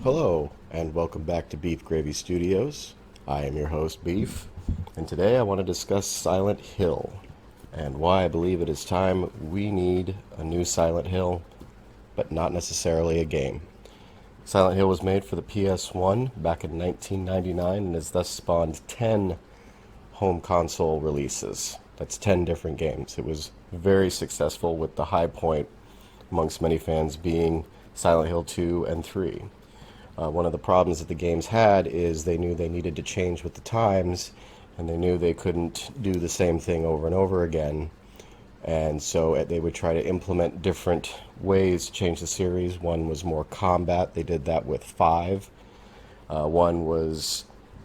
Hello, and welcome back to Beef Gravy Studios. I am your host, Beef, and today I want to discuss Silent Hill and why I believe it is time we need a new Silent Hill, but not necessarily a game. Silent Hill was made for the PS1 back in 1999 and has thus spawned 10 home console releases. That's 10 different games. It was very successful, with the high point amongst many fans being Silent Hill 2 and 3. One of the problems that the games had is they knew they needed to change with the times, and they knew they couldn't do the same thing over and over again. And so they would try to implement different ways to change the series. One was more combat. They did that with 5. One was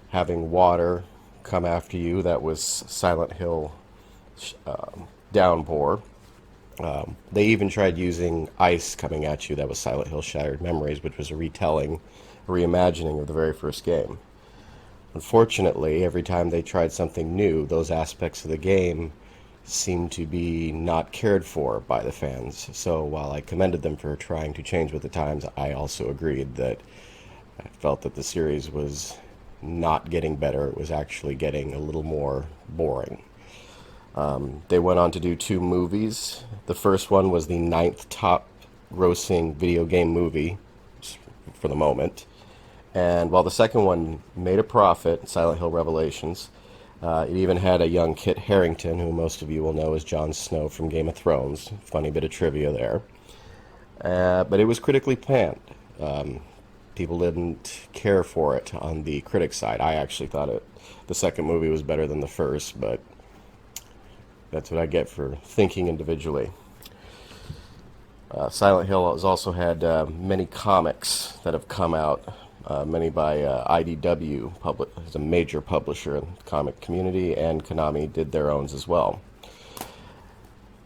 having water come after you. That was Silent Hill Downpour. They even tried using ice coming at you. That was Silent Hill Shattered Memories, which was a reimagining of the very first game. Unfortunately, every time they tried something new, those aspects of the game seemed to be not cared for by the fans. So while I commended them for trying to change with the times, I also agreed that I felt that the series was not getting better. It was actually getting a little more boring. They went on to do 2 movies. The first one was the 9th top grossing video game movie for the moment. And while the second one made a profit, Silent Hill Revelations, it even had a young Kit Harington, who most of you will know as Jon Snow from Game of Thrones. Funny bit of trivia there. But it was critically panned. People didn't care for it on the critic side. I actually thought the second movie was better than the first, but that's what I get for thinking individually. Silent Hill has also had many comics that have come out, many by IDW, is a major publisher in the comic community, and Konami did their own as well.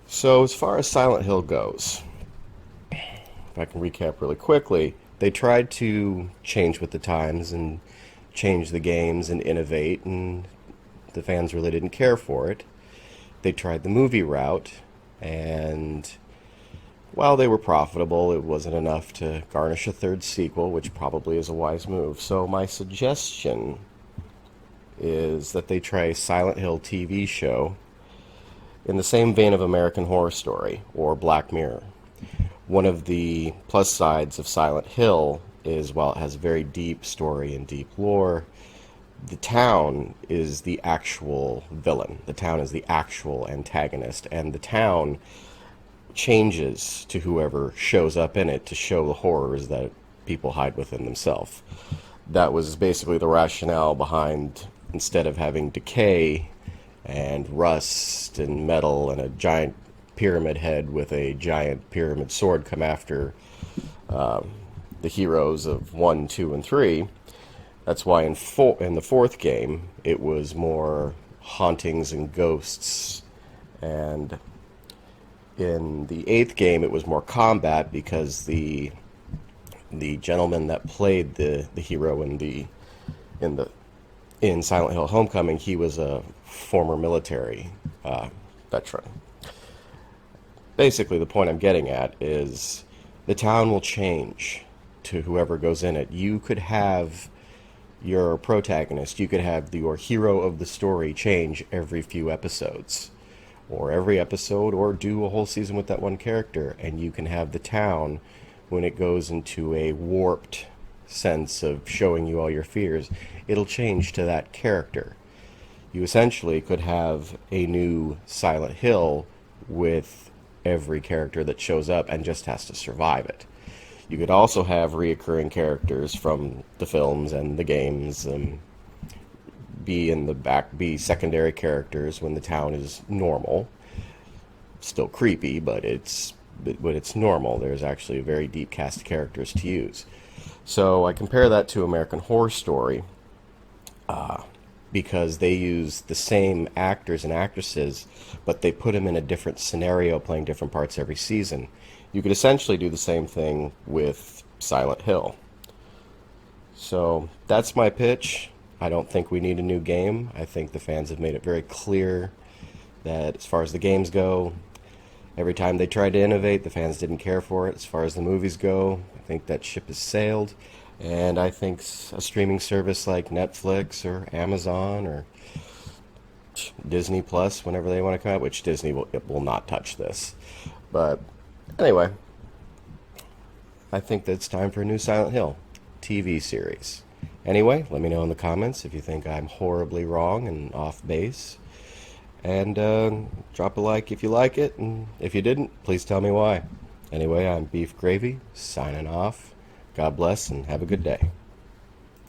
So as far as Silent Hill goes, if I can recap really quickly, they tried to change with the times and change the games and innovate, and the fans really didn't care for it. They tried the movie route, and while they were profitable, it wasn't enough to garnish a third sequel, which probably is a wise move. So my suggestion is that they try a Silent Hill TV show in the same vein of American Horror Story or Black Mirror. One of the plus sides of Silent Hill is, while it has very deep story and deep lore, the town is the actual villain. The town is the actual antagonist, and the town changes to whoever shows up in it to show the horrors that people hide within themselves. That was basically the rationale behind, instead of having decay and rust and metal and a giant pyramid head with a giant pyramid sword come after the heroes of 1, 2, and 3. That's why in the 4th game it was more hauntings and ghosts, and in the 8th game it was more combat, because the gentleman that played the hero in Silent Hill Homecoming, he was a former military veteran. Basically, the point I'm getting at is the town will change to whoever goes in it. You could have your protagonist, you could have your hero of the story change every few episodes, or every episode, or do a whole season with that one character, and you can have the town, when it goes into a warped sense of showing you all your fears, it'll change to that character. You essentially could have a new Silent Hill with every character that shows up and just has to survive it. You could also have reoccurring characters from the films and the games and be secondary characters when the town is normal. Still creepy, but it's normal. There's actually a very deep cast of characters to use. So I compare that to American Horror Story, because they use the same actors and actresses, but they put them in a different scenario, playing different parts every season. You could essentially do the same thing with Silent Hill. So that's my pitch. I don't think we need a new game. I think the fans have made it very clear that as far as the games go, every time they tried to innovate, the fans didn't care for it. As far as the movies go, I think that ship has sailed. And I think a streaming service like Netflix or Amazon or Disney Plus, whenever they want to come out, which Disney will not touch this. But anyway, I think that it's time for a new Silent Hill TV series. Anyway, let me know in the comments if you think I'm horribly wrong and off base. And drop a like if you like it, and if you didn't, please tell me why. Anyway, I'm Beef Gravy, signing off. God bless and have a good day.